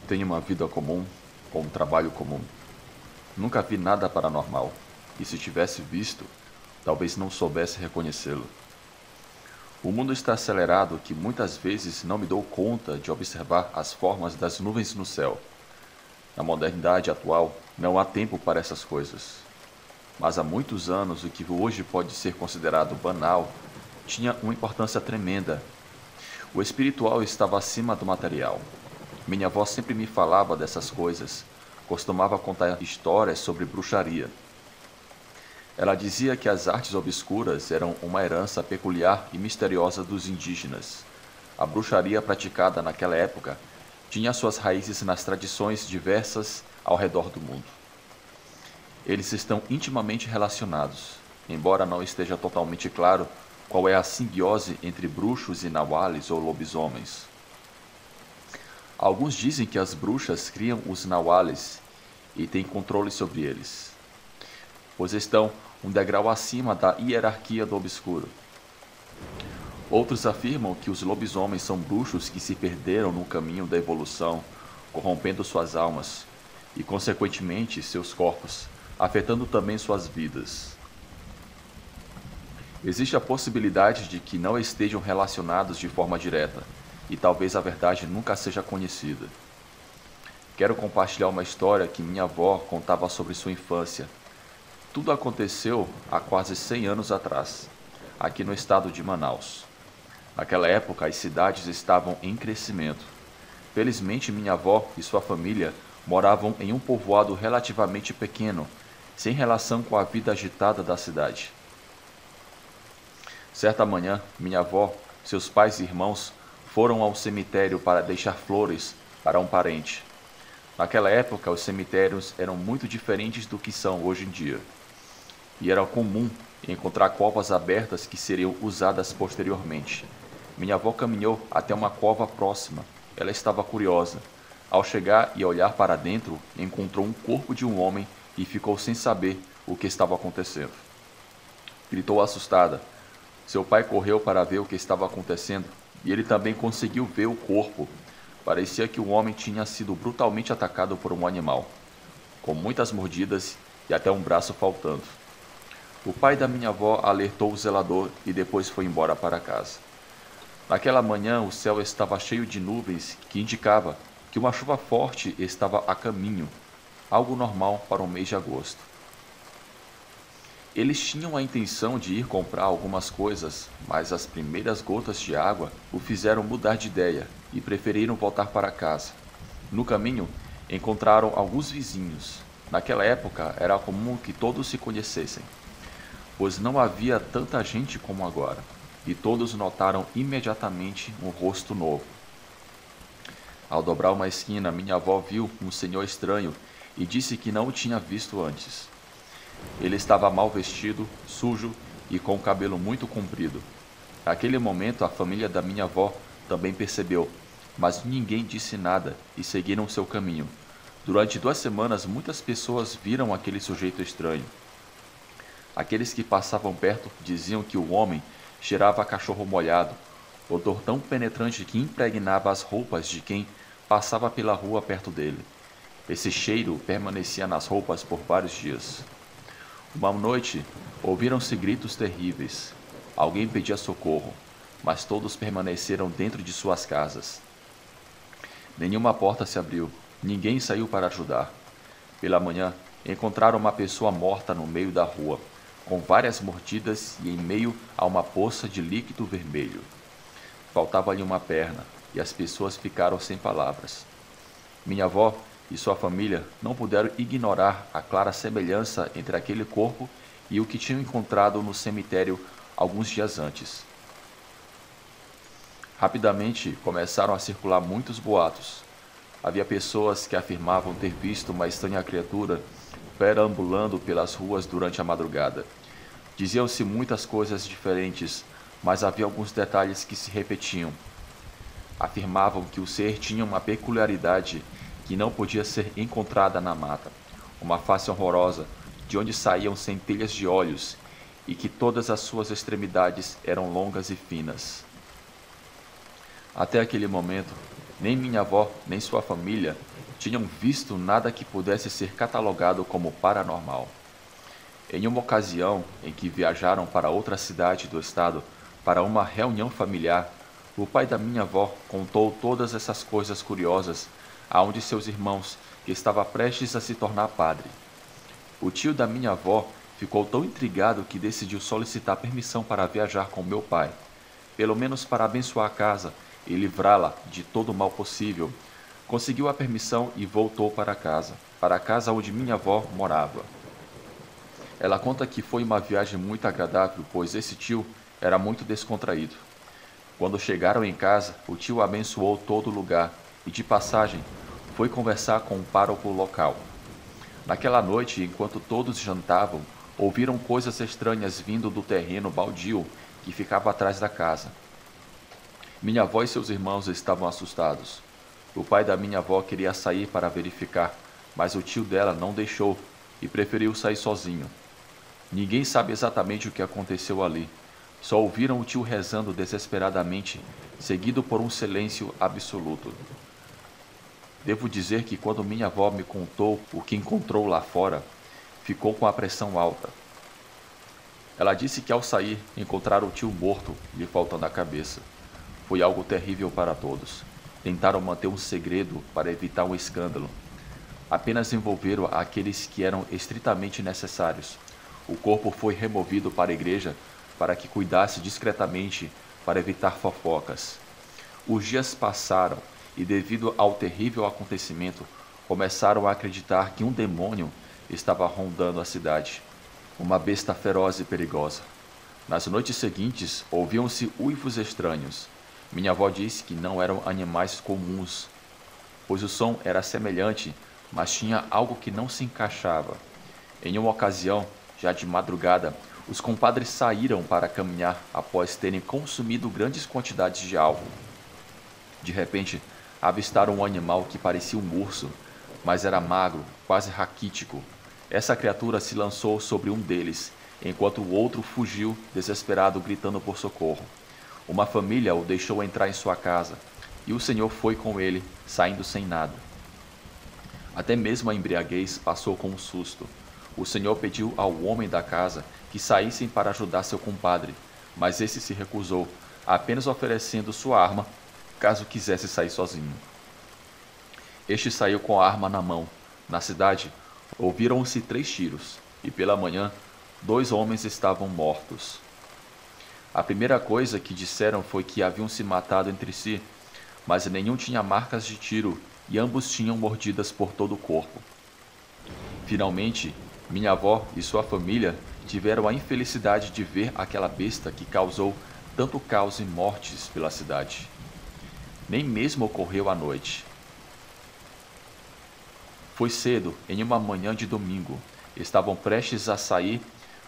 Tenho uma vida comum, com um trabalho comum. Nunca vi nada paranormal, e se tivesse visto, talvez não soubesse reconhecê-lo. O mundo está acelerado que muitas vezes não me dou conta de observar as formas das nuvens no céu. Na modernidade atual, não há tempo para essas coisas. Mas há muitos anos, o que hoje pode ser considerado banal tinha uma importância tremenda. O espiritual estava acima do material. Minha avó sempre me falava dessas coisas. Costumava contar histórias sobre bruxaria. Ela dizia que as artes obscuras eram uma herança peculiar e misteriosa dos indígenas. A bruxaria praticada naquela época tinha suas raízes nas tradições diversas ao redor do mundo. Eles estão intimamente relacionados, embora não esteja totalmente claro qual é a simbiose entre bruxos e nauales ou lobisomens. Alguns dizem que as bruxas criam os nauales e têm controle sobre eles, pois estão um degrau acima da hierarquia do obscuro. Outros afirmam que os lobisomens são bruxos que se perderam no caminho da evolução, corrompendo suas almas e, consequentemente, seus corpos, afetando também suas vidas. Existe a possibilidade de que não estejam relacionados de forma direta, e talvez a verdade nunca seja conhecida. Quero compartilhar uma história que minha avó contava sobre sua infância. Tudo aconteceu há quase 100 anos atrás, aqui no estado de Manaus. Naquela época, as cidades estavam em crescimento. Felizmente, minha avó e sua família moravam em um povoado relativamente pequeno, sem relação com a vida agitada da cidade. Certa manhã, minha avó, seus pais e irmãos foram ao cemitério para deixar flores para um parente. Naquela época, os cemitérios eram muito diferentes do que são hoje em dia, e era comum encontrar covas abertas que seriam usadas posteriormente. Minha avó caminhou até uma cova próxima. Ela estava curiosa. Ao chegar e olhar para dentro, encontrou um corpo de um homem e ficou sem saber o que estava acontecendo. Gritou assustada. Seu pai correu para ver o que estava acontecendo e ele também conseguiu ver o corpo. Parecia que o homem tinha sido brutalmente atacado por um animal, com muitas mordidas e até um braço faltando. O pai da minha avó alertou o zelador e depois foi embora para casa. Naquela manhã, o céu estava cheio de nuvens que indicava que uma chuva forte estava a caminho, algo normal para o mês de agosto. Eles tinham a intenção de ir comprar algumas coisas, mas as primeiras gotas de água o fizeram mudar de ideia e preferiram voltar para casa. No caminho, encontraram alguns vizinhos. Naquela época, era comum que todos se conhecessem, pois não havia tanta gente como agora, e todos notaram imediatamente um rosto novo. Ao dobrar uma esquina, minha avó viu um senhor estranho e disse que não o tinha visto antes. Ele estava mal vestido, sujo e com o cabelo muito comprido. Naquele momento, a família da minha avó também percebeu, mas ninguém disse nada e seguiram seu caminho. Durante 2 semanas, muitas pessoas viram aquele sujeito estranho. Aqueles que passavam perto diziam que o homem cheirava a cachorro molhado, odor tão penetrante que impregnava as roupas de quem passava pela rua perto dele. Esse cheiro permanecia nas roupas por vários dias. Uma noite, ouviram-se gritos terríveis. Alguém pedia socorro, mas todos permaneceram dentro de suas casas. Nenhuma porta se abriu, ninguém saiu para ajudar. Pela manhã, encontraram uma pessoa morta no meio da rua, com várias mordidas e em meio a uma poça de líquido vermelho. Faltava-lhe uma perna, e as pessoas ficaram sem palavras. Minha avó e sua família não puderam ignorar a clara semelhança entre aquele corpo e o que tinham encontrado no cemitério alguns dias antes. Rapidamente começaram a circular muitos boatos. Havia pessoas que afirmavam ter visto uma estranha criatura perambulando pelas ruas durante a madrugada. Diziam-se muitas coisas diferentes, mas havia alguns detalhes que se repetiam. Afirmavam que o ser tinha uma peculiaridade que não podia ser encontrada na mata, uma face horrorosa, de onde saíam centelhas de olhos, e que todas as suas extremidades eram longas e finas. Até aquele momento, nem minha avó, nem sua família tinham visto nada que pudesse ser catalogado como paranormal. Em uma ocasião em que viajaram para outra cidade do estado para uma reunião familiar, o pai da minha avó contou todas essas coisas curiosas a um de seus irmãos, que estava prestes a se tornar padre. O tio da minha avó ficou tão intrigado que decidiu solicitar permissão para viajar com meu pai, pelo menos para abençoar a casa e livrá-la de todo o mal possível. Conseguiu a permissão e voltou para a casa onde minha avó morava. Ela conta que foi uma viagem muito agradável, pois esse tio era muito descontraído. Quando chegaram em casa, o tio abençoou todo o lugar e, de passagem, foi conversar com o pároco local. Naquela noite, enquanto todos jantavam, ouviram coisas estranhas vindo do terreno baldio que ficava atrás da casa. Minha avó e seus irmãos estavam assustados. O pai da minha avó queria sair para verificar, mas o tio dela não deixou e preferiu sair sozinho. Ninguém sabe exatamente o que aconteceu ali. Só ouviram o tio rezando desesperadamente, seguido por um silêncio absoluto. Devo dizer que quando minha avó me contou o que encontrou lá fora, ficou com a pressão alta. Ela disse que ao sair encontraram o tio morto, lhe faltando a cabeça. Foi algo terrível para todos. Tentaram manter um segredo para evitar um escândalo. Apenas envolveram aqueles que eram estritamente necessários. O corpo foi removido para a igreja para que cuidasse discretamente para evitar fofocas. Os dias passaram e, devido ao terrível acontecimento, começaram a acreditar que um demônio estava rondando a cidade, uma besta feroz e perigosa. Nas noites seguintes, ouviam-se uivos estranhos. Minha avó disse que não eram animais comuns, pois o som era semelhante, mas tinha algo que não se encaixava. Em uma ocasião, já de madrugada, os compadres saíram para caminhar após terem consumido grandes quantidades de álcool. De repente, avistaram um animal que parecia um urso, mas era magro, quase raquítico. Essa criatura se lançou sobre um deles, enquanto o outro fugiu, desesperado, gritando por socorro. Uma família o deixou entrar em sua casa, e o Senhor foi com ele, saindo sem nada. Até mesmo a embriaguez passou com um susto. O Senhor pediu ao homem da casa que saíssem para ajudar seu compadre, mas esse se recusou, apenas oferecendo sua arma caso quisesse sair sozinho. Este saiu com a arma na mão. Na cidade, ouviram-se 3 tiros, e pela manhã, 2 homens estavam mortos. A primeira coisa que disseram foi que haviam se matado entre si, mas nenhum tinha marcas de tiro e ambos tinham mordidas por todo o corpo. Finalmente, minha avó e sua família tiveram a infelicidade de ver aquela besta que causou tanto caos e mortes pela cidade. Nem mesmo ocorreu à noite. Foi cedo, em uma manhã de domingo. Estavam prestes a sair,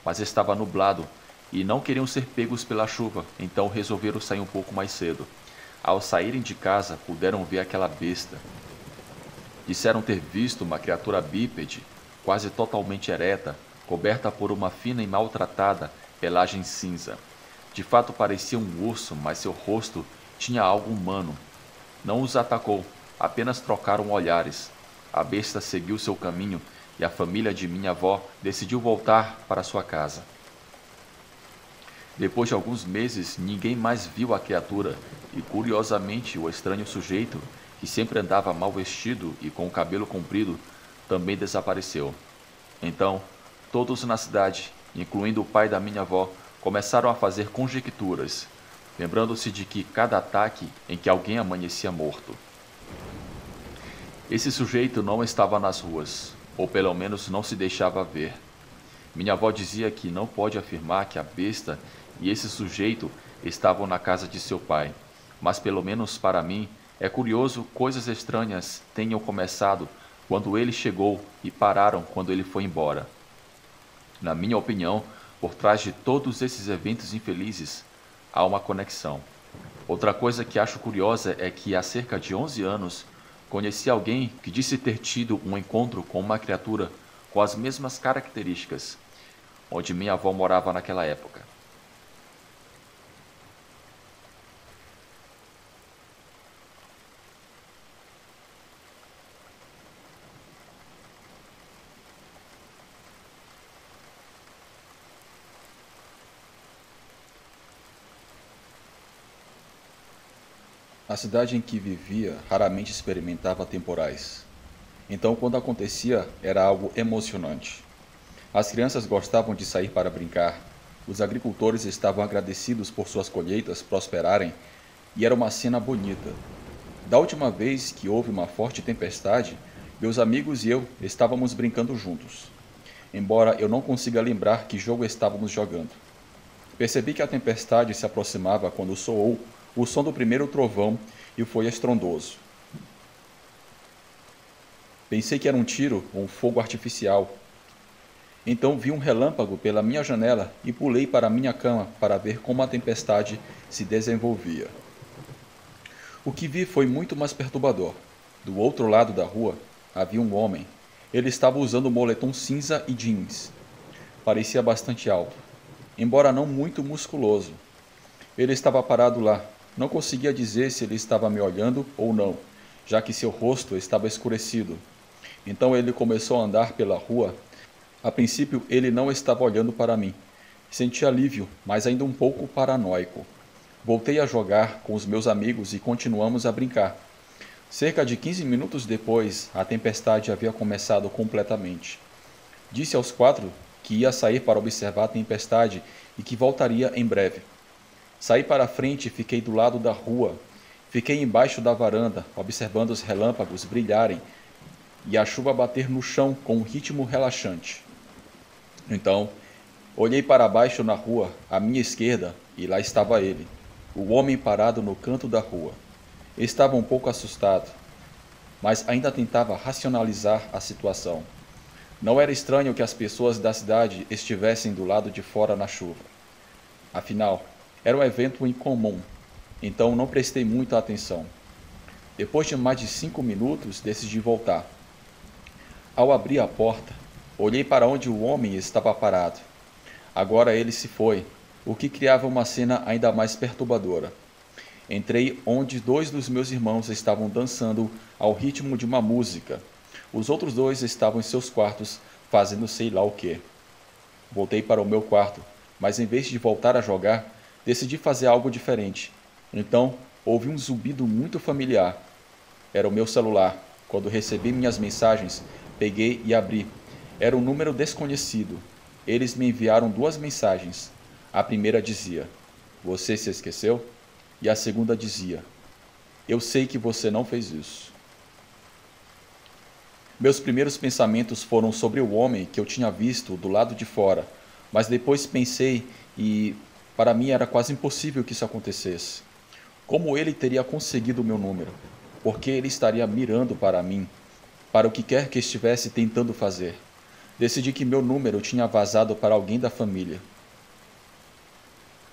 mas estava nublado e não queriam ser pegos pela chuva, então resolveram sair um pouco mais cedo. Ao saírem de casa, puderam ver aquela besta. Disseram ter visto uma criatura bípede, quase totalmente ereta, coberta por uma fina e maltratada pelagem cinza. De fato parecia um urso, mas seu rosto tinha algo humano. Não os atacou, apenas trocaram olhares. A besta seguiu seu caminho e a família de minha avó decidiu voltar para sua casa. Depois de alguns meses, ninguém mais viu a criatura e, curiosamente, o estranho sujeito, que sempre andava mal vestido e com o cabelo comprido, também desapareceu. Então, todos na cidade, incluindo o pai da minha avó, começaram a fazer conjecturas, lembrando-se de que cada ataque em que alguém amanhecia morto. Esse sujeito não estava nas ruas, ou pelo menos não se deixava ver. Minha avó dizia que não pode afirmar que a besta e esse sujeito estavam na casa de seu pai, mas pelo menos para mim é curioso coisas estranhas tenham começado quando ele chegou e pararam quando ele foi embora. Na minha opinião, por trás de todos esses eventos infelizes, há uma conexão. Outra coisa que acho curiosa é que há cerca de 11 anos conheci alguém que disse ter tido um encontro com uma criatura com as mesmas características, onde minha avó morava naquela época. A cidade em que vivia raramente experimentava temporais. Então, quando acontecia, era algo emocionante. As crianças gostavam de sair para brincar, os agricultores estavam agradecidos por suas colheitas prosperarem e era uma cena bonita. Da última vez que houve uma forte tempestade, meus amigos e eu estávamos brincando juntos, embora eu não consiga lembrar que jogo estávamos jogando. Percebi que a tempestade se aproximava quando soou o som do primeiro trovão e foi estrondoso. Pensei que era um tiro ou um fogo artificial. Então vi um relâmpago pela minha janela e pulei para a minha cama para ver como a tempestade se desenvolvia. O que vi foi muito mais perturbador. Do outro lado da rua havia um homem. Ele estava usando um moletom cinza e jeans. Parecia bastante alto, embora não muito musculoso. Ele estava parado lá. Não conseguia dizer se ele estava me olhando ou não, já que seu rosto estava escurecido. Então ele começou a andar pela rua. A princípio ele não estava olhando para mim. Senti alívio, mas ainda um pouco paranoico. Voltei a jogar com os meus amigos e continuamos a brincar. Cerca de 15 minutos depois, a tempestade havia começado completamente. Disse aos 4 que ia sair para observar a tempestade e que voltaria em breve. Saí para a frente e fiquei do lado da rua. Fiquei embaixo da varanda, observando os relâmpagos brilharem e a chuva bater no chão com um ritmo relaxante. Então, olhei para baixo na rua, à minha esquerda, e lá estava ele, o homem parado no canto da rua. Estava um pouco assustado, mas ainda tentava racionalizar a situação. Não era estranho que as pessoas da cidade estivessem do lado de fora na chuva. Afinal, era um evento incomum, então não prestei muita atenção. Depois de mais de 5 minutos, decidi voltar. Ao abrir a porta, olhei para onde o homem estava parado. Agora ele se foi, o que criava uma cena ainda mais perturbadora. Entrei onde 2 dos meus irmãos estavam dançando ao ritmo de uma música. Os outros 2 estavam em seus quartos, fazendo sei lá o quê. Voltei para o meu quarto, mas em vez de voltar a jogar, decidi fazer algo diferente. Então, ouvi um zumbido muito familiar. Era o meu celular. Quando recebi minhas mensagens, peguei e abri. Era um número desconhecido. Eles me enviaram 2 mensagens. A primeira dizia: "Você se esqueceu?" E a segunda dizia: "Eu sei que você não fez isso." Meus primeiros pensamentos foram sobre o homem que eu tinha visto do lado de fora, mas depois pensei e para mim era quase impossível que isso acontecesse. Como ele teria conseguido o meu número? Por que ele estaria mirando para mim? Para o que quer que estivesse tentando fazer? Decidi que meu número tinha vazado para alguém da família.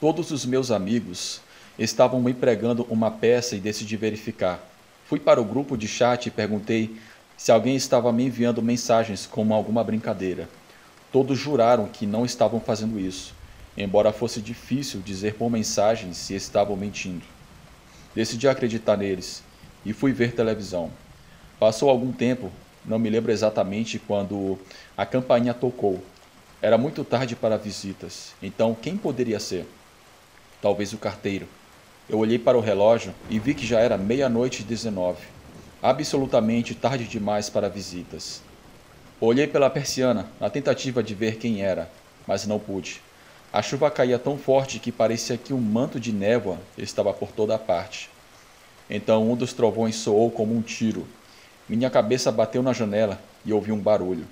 Todos os meus amigos estavam me pregando uma peça e decidi verificar. Fui para o grupo de chat e perguntei se alguém estava me enviando mensagens como alguma brincadeira. Todos juraram que não estavam fazendo isso, embora fosse difícil dizer por mensagem se estavam mentindo. Decidi acreditar neles e fui ver televisão. Passou algum tempo, não me lembro exatamente quando a campainha tocou. Era muito tarde para visitas, então quem poderia ser? Talvez o carteiro. Eu olhei para o relógio e vi que já era 00:19. Absolutamente tarde demais para visitas. Olhei pela persiana, na tentativa de ver quem era, mas não pude. A chuva caía tão forte que parecia que um manto de névoa estava por toda a parte. Então um dos trovões soou como um tiro. Minha cabeça bateu na janela e ouvi um barulho.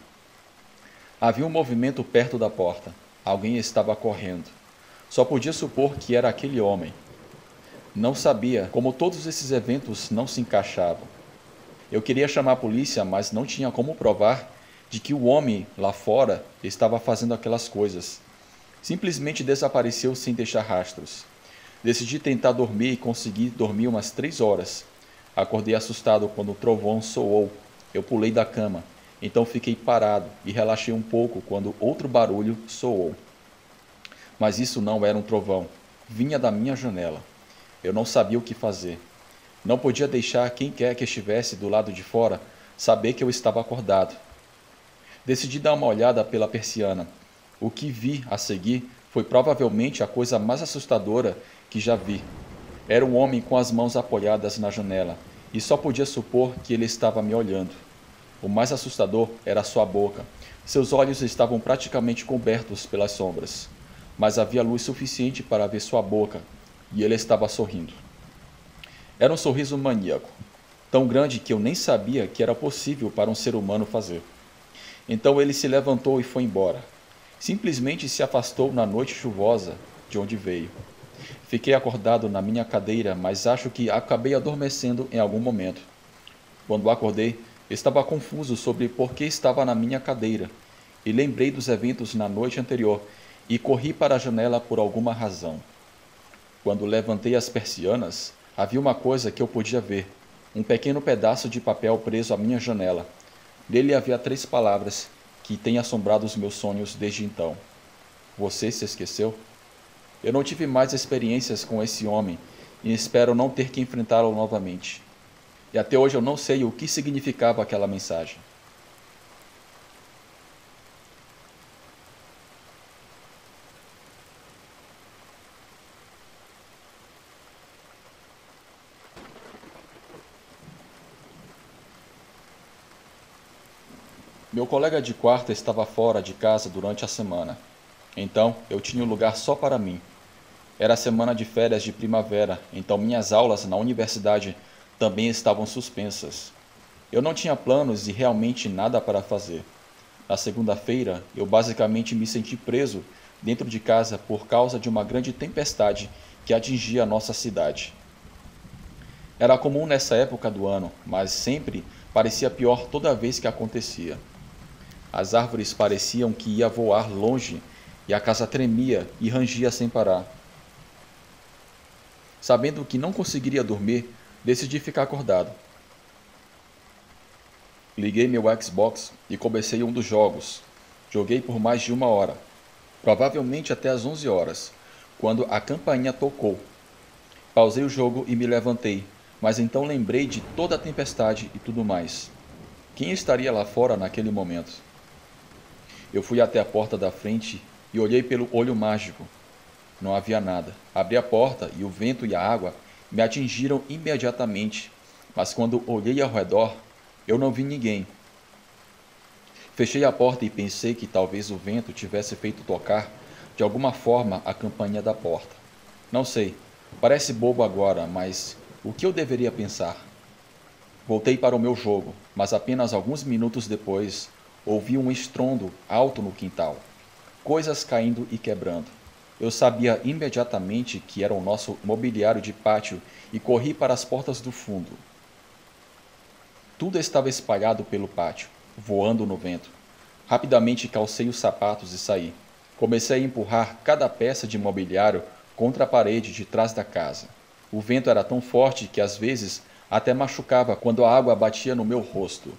Havia um movimento perto da porta. Alguém estava correndo. Só podia supor que era aquele homem. Não sabia como todos esses eventos não se encaixavam. Eu queria chamar a polícia, mas não tinha como provar de que o homem lá fora estava fazendo aquelas coisas. Simplesmente desapareceu sem deixar rastros. Decidi tentar dormir e consegui dormir umas 3 horas. Acordei assustado quando o trovão soou. Eu pulei da cama. Então fiquei parado e relaxei um pouco quando outro barulho soou. Mas isso não era um trovão. Vinha da minha janela. Eu não sabia o que fazer. Não podia deixar quem quer que estivesse do lado de fora saber que eu estava acordado. Decidi dar uma olhada pela persiana. O que vi a seguir foi provavelmente a coisa mais assustadora que já vi. Era um homem com as mãos apoiadas na janela, e só podia supor que ele estava me olhando. O mais assustador era sua boca. Seus olhos estavam praticamente cobertos pelas sombras, mas havia luz suficiente para ver sua boca, e ele estava sorrindo. Era um sorriso maníaco, tão grande que eu nem sabia que era possível para um ser humano fazer. Então ele se levantou e foi embora. Simplesmente se afastou na noite chuvosa de onde veio. Fiquei acordado na minha cadeira, mas acho que acabei adormecendo em algum momento. Quando acordei, estava confuso sobre por que estava na minha cadeira, e lembrei dos eventos na noite anterior e corri para a janela por alguma razão. Quando levantei as persianas, havia uma coisa que eu podia ver: um pequeno pedaço de papel preso à minha janela. Nele havia 3 palavras que têm assombrado os meus sonhos desde então. Você se esqueceu? Eu não tive mais experiências com esse homem e espero não ter que enfrentá-lo novamente. E até hoje eu não sei o que significava aquela mensagem. Meu colega de quarto estava fora de casa durante a semana. Então, eu tinha um lugar só para mim. Era a semana de férias de primavera, então minhas aulas na universidade também estavam suspensas. Eu não tinha planos e realmente nada para fazer. Na segunda-feira, eu basicamente me senti preso dentro de casa por causa de uma grande tempestade que atingia a nossa cidade. Era comum nessa época do ano, mas sempre parecia pior toda vez que acontecia. As árvores pareciam que ia voar longe e a casa tremia e rangia sem parar. Sabendo que não conseguiria dormir, decidi ficar acordado. Liguei meu Xbox e comecei um dos jogos. Joguei por mais de 1 hora, provavelmente até as 11 horas, quando a campainha tocou. Pausei o jogo e me levantei, mas então lembrei de toda a tempestade e tudo mais. Quem estaria lá fora naquele momento? Eu fui até a porta da frente e olhei pelo olho mágico. Não havia nada. Abri a porta e o vento e a água me atingiram imediatamente, mas quando olhei ao redor, eu não vi ninguém. Fechei a porta e pensei que talvez o vento tivesse feito tocar, de alguma forma, a campainha da porta. Não sei, parece bobo agora, mas o que eu deveria pensar? Voltei para o meu jogo, mas apenas alguns minutos depois, ouvi um estrondo alto no quintal. Coisas caindo e quebrando. Eu sabia imediatamente que era o nosso mobiliário de pátio e corri para as portas do fundo. Tudo estava espalhado pelo pátio, voando no vento. Rapidamente calcei os sapatos e saí. Comecei a empurrar cada peça de mobiliário contra a parede de trás da casa. O vento era tão forte que às vezes até machucava quando a água batia no meu rosto.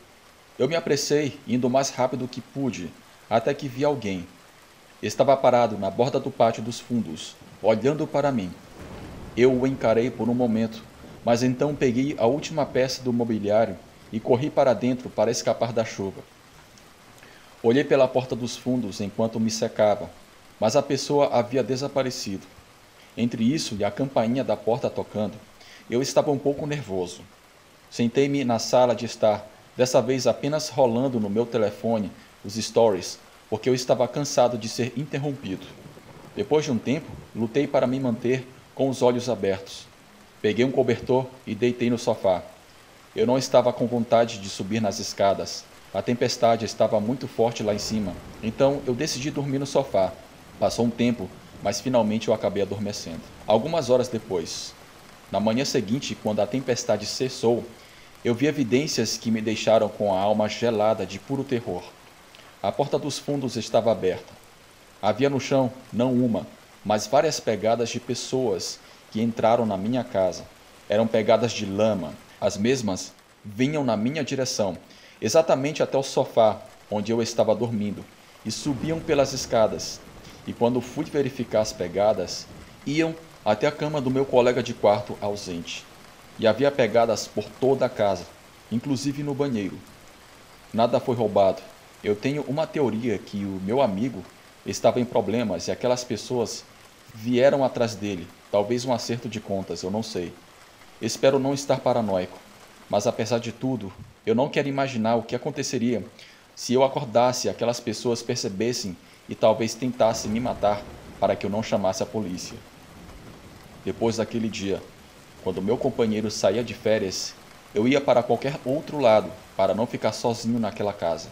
Eu me apressei, indo o mais rápido que pude, até que vi alguém. Estava parado na borda do pátio dos fundos, olhando para mim. Eu o encarei por um momento, mas então peguei a última peça do mobiliário e corri para dentro para escapar da chuva. Olhei pela porta dos fundos enquanto me secava, mas a pessoa havia desaparecido. Entre isso e a campainha da porta tocando, eu estava um pouco nervoso. Sentei-me na sala de estar, dessa vez apenas rolando no meu telefone os stories, porque eu estava cansado de ser interrompido. Depois de um tempo, lutei para me manter com os olhos abertos. Peguei um cobertor e deitei no sofá. Eu não estava com vontade de subir nas escadas. A tempestade estava muito forte lá em cima, então eu decidi dormir no sofá. Passou um tempo, mas finalmente eu acabei adormecendo. Algumas horas depois, na manhã seguinte, quando a tempestade cessou, eu vi evidências que me deixaram com a alma gelada de puro terror. A porta dos fundos estava aberta. Havia no chão, não uma, mas várias pegadas de pessoas que entraram na minha casa. Eram pegadas de lama. As mesmas vinham na minha direção, exatamente até o sofá onde eu estava dormindo, e subiam pelas escadas. E quando fui verificar as pegadas, iam até a cama do meu colega de quarto ausente. E havia pegadas por toda a casa, inclusive no banheiro. Nada foi roubado. Eu tenho uma teoria que o meu amigo estava em problemas e aquelas pessoas vieram atrás dele Talvez um acerto de contas, eu não sei. Espero não estar paranoico, mas apesar de tudo, eu não quero imaginar o que aconteceria se eu acordasse e aquelas pessoas percebessem e talvez tentassem me matar para que eu não chamasse a polícia. Depois daquele dia, quando meu companheiro saía de férias, eu ia para qualquer outro lado para não ficar sozinho naquela casa.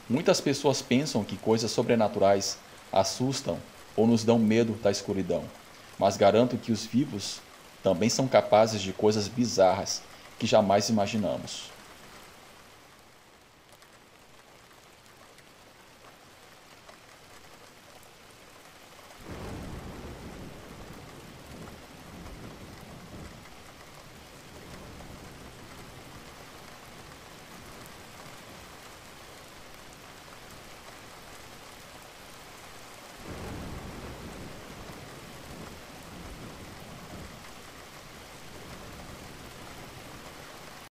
Muitas pessoas pensam que coisas sobrenaturais assustam ou nos dão medo da escuridão, mas garanto que os vivos também são capazes de coisas bizarras que jamais imaginamos.